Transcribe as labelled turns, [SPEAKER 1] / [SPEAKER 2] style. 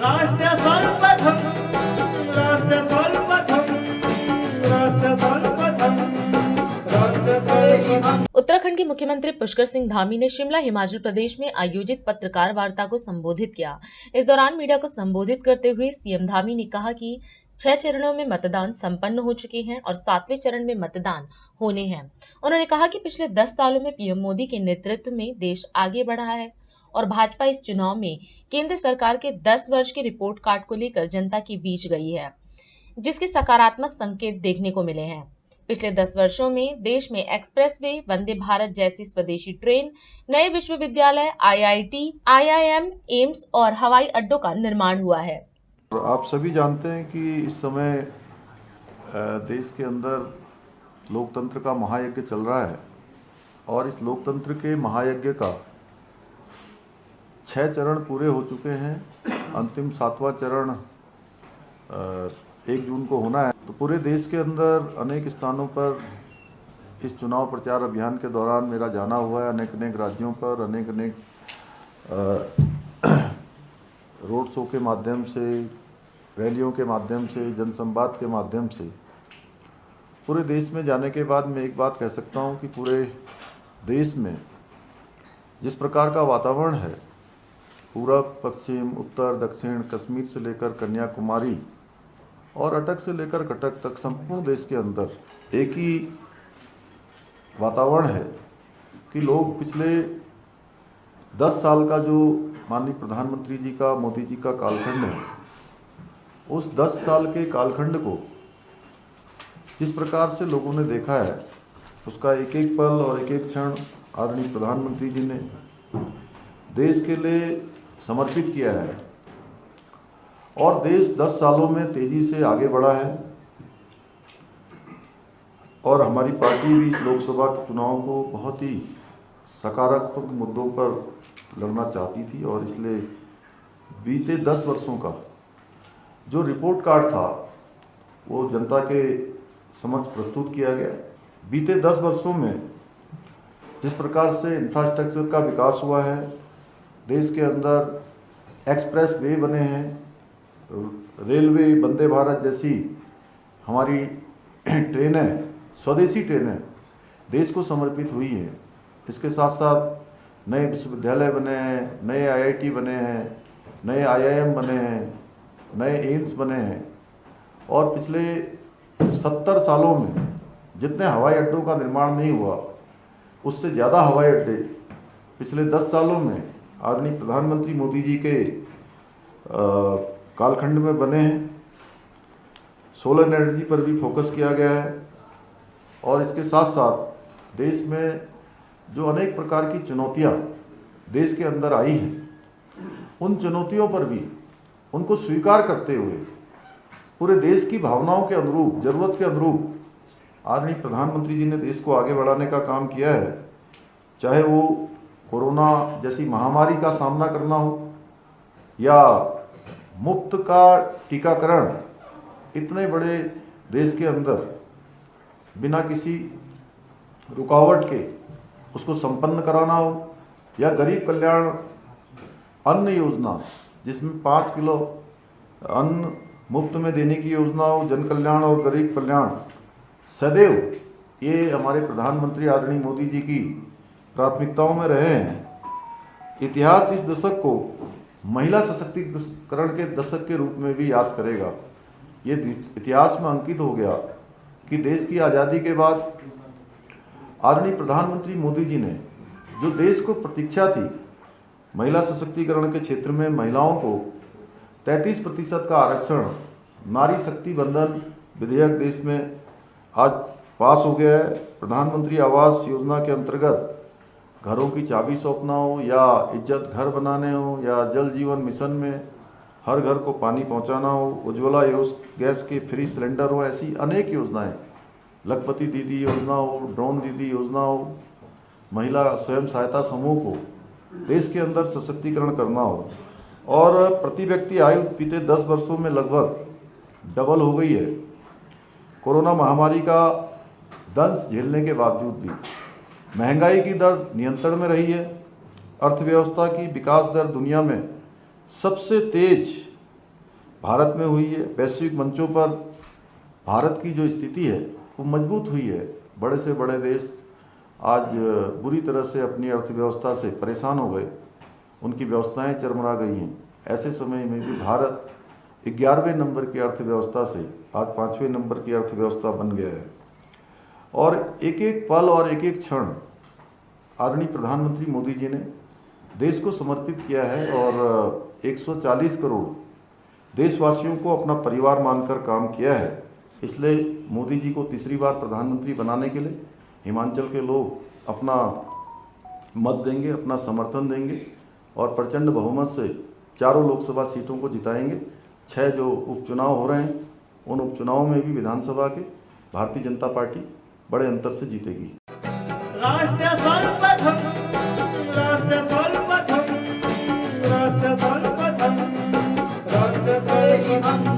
[SPEAKER 1] राष्ट्र सर्वप्रथम, राष्ट्र सर्वप्रथम, राष्ट्र सर्वप्रथम, राष्ट्र सर्वप्रथम।
[SPEAKER 2] उत्तराखंड के मुख्यमंत्री पुष्कर सिंह धामी ने शिमला हिमाचल प्रदेश में आयोजित पत्रकार वार्ता को संबोधित किया। इस दौरान मीडिया को संबोधित करते हुए सीएम धामी ने कहा कि 6 चरणों में मतदान संपन्न हो चुके हैं और 7वें चरण में मतदान होने हैं। उन्होंने कहा कि पिछले 10 सालों में पीएम मोदी के नेतृत्व में देश आगे बढ़ा है और भाजपा इस चुनाव में केंद्र सरकार के 10 वर्ष के रिपोर्ट कार्ड को लेकर जनता के बीच गई है, जिसके सकारात्मक संकेत देखने को मिले हैं। पिछले 10 वर्षों में देश में एक्सप्रेसवे, वंदे भारत जैसी स्वदेशी ट्रेन, नए विश्वविद्यालय, आईआईटी, आईआईएम, एम्स और हवाई अड्डों का निर्माण हुआ है।
[SPEAKER 3] आप सभी जानते हैं कि इस समय देश के अंदर लोकतंत्र का महायज्ञ चल रहा है और इस लोकतंत्र के महायज्ञ का 6 चरण पूरे हो चुके हैं। अंतिम 7वां चरण 1 जून को होना है। तो पूरे देश के अंदर अनेक स्थानों पर इस चुनाव प्रचार अभियान के दौरान मेरा जाना हुआ है। अनेक राज्यों पर अनेक रोड शो के माध्यम से, रैलियों के माध्यम से, जनसंवाद के माध्यम से पूरे देश में जाने के बाद मैं एक बात कह सकता हूं कि पूरे देश में जिस प्रकार का वातावरण है, पूरब, पश्चिम, उत्तर, दक्षिण, कश्मीर से लेकर कन्याकुमारी और अटक से लेकर कटक तक संपूर्ण देश के अंदर एक ही वातावरण है कि लोग पिछले 10 साल का जो माननीय प्रधानमंत्री जी का, मोदी जी का कालखंड है, उस 10 साल के कालखंड को जिस प्रकार से लोगों ने देखा है, उसका एक एक पल और एक एक क्षण आदरणीय प्रधानमंत्री जी ने देश के लिए समर्पित किया है और देश 10 सालों में तेजी से आगे बढ़ा है और हमारी पार्टी भी इस लोकसभा के चुनाव को बहुत ही सकारात्मक मुद्दों पर लड़ना चाहती थी और इसलिए बीते 10 वर्षों का जो रिपोर्ट कार्ड था वो जनता के समक्ष प्रस्तुत किया गया। बीते 10 वर्षों में जिस प्रकार से इंफ्रास्ट्रक्चर का विकास हुआ है, देश के अंदर एक्सप्रेस वे बने हैं, रेलवे, वंदे भारत जैसी हमारी ट्रेनें, स्वदेशी ट्रेनें देश को समर्पित हुई है। इसके साथ साथ नए विश्वविद्यालय बने हैं, नए आईआईटी बने हैं, नए आईआईएम बने हैं, नए एम्स बने हैं और पिछले 70 सालों में जितने हवाई अड्डों का निर्माण नहीं हुआ, उससे ज़्यादा हवाई अड्डे पिछले 10 सालों में आदरणीय प्रधानमंत्री मोदी जी के कालखंड में बने हैं। सोलर एनर्जी पर भी फोकस किया गया है और इसके साथ साथ देश में जो अनेक प्रकार की चुनौतियां देश के अंदर आई हैं, उन चुनौतियों पर भी उनको स्वीकार करते हुए पूरे देश की भावनाओं के अनुरूप, ज़रूरत के अनुरूप आदरणीय प्रधानमंत्री जी ने देश को आगे बढ़ाने का काम किया है। चाहे वो कोरोना जैसी महामारी का सामना करना हो या मुफ्त का टीकाकरण इतने बड़े देश के अंदर बिना किसी रुकावट के उसको संपन्न कराना हो, या गरीब कल्याण अन्न योजना जिसमें 5 किलो अन्न मुफ्त में देने की योजना हो, जन कल्याण और गरीब कल्याण सदैव ये हमारे प्रधानमंत्री आदरणीय मोदी जी की प्राथमिकताओं में रहे हैं। इतिहास इस दशक को महिला सशक्तिकरण के दशक के रूप में भी याद करेगा। ये इतिहास में अंकित हो गया कि देश की आज़ादी के बाद आदरणीय प्रधानमंत्री मोदी जी ने जो देश को प्रतीक्षा थी, महिला सशक्तिकरण के क्षेत्र में महिलाओं को 33% का आरक्षण, नारी शक्ति बंधन विधेयक देश में आज पास हो गया है। प्रधानमंत्री आवास योजना के अंतर्गत घरों की चाबी सौंपना हो या इज्जत घर बनाने हो या जल जीवन मिशन में हर घर को पानी पहुंचाना हो, उज्ज्वला गैस के फ्री सिलेंडर हो, ऐसी अनेक योजनाएं, लखपति दीदी योजना हो, ड्रोन दीदी योजना हो, महिला स्वयं सहायता समूह को देश के अंदर सशक्तिकरण करना हो और प्रति व्यक्ति आयु बीते 10 वर्षों में लगभग डबल हो गई है। कोरोना महामारी का दंश झेलने के बावजूद भी महंगाई की दर नियंत्रण में रही है। अर्थव्यवस्था की विकास दर दुनिया में सबसे तेज भारत में हुई है। वैश्विक मंचों पर भारत की जो स्थिति है वो मजबूत हुई है। बड़े से बड़े देश आज बुरी तरह से अपनी अर्थव्यवस्था से परेशान हो गए, उनकी व्यवस्थाएं चरमरा गई हैं। ऐसे समय में भी भारत 11वें नंबर की अर्थव्यवस्था से आज 5वें नंबर की अर्थव्यवस्था बन गया है। और एक एक पल और एक एक क्षण आदरणीय प्रधानमंत्री मोदी जी ने देश को समर्पित किया है और 140 करोड़ देशवासियों को अपना परिवार मानकर काम किया है। इसलिए मोदी जी को तीसरी बार प्रधानमंत्री बनाने के लिए हिमाचल के लोग अपना मत देंगे, अपना समर्थन देंगे और प्रचंड बहुमत से चारों लोकसभा सीटों को जिताएंगे। 6 जो उपचुनाव हो रहे हैं उन उपचुनावों में भी विधानसभा के भारतीय जनता पार्टी बड़े अंतर से जीतेगी।
[SPEAKER 1] राष्ट्र सर्वप्रथम, राष्ट्र सर्वप्रथम, राष्ट्र सर्वप्रथम, राष्ट्र सर्वप्रथम।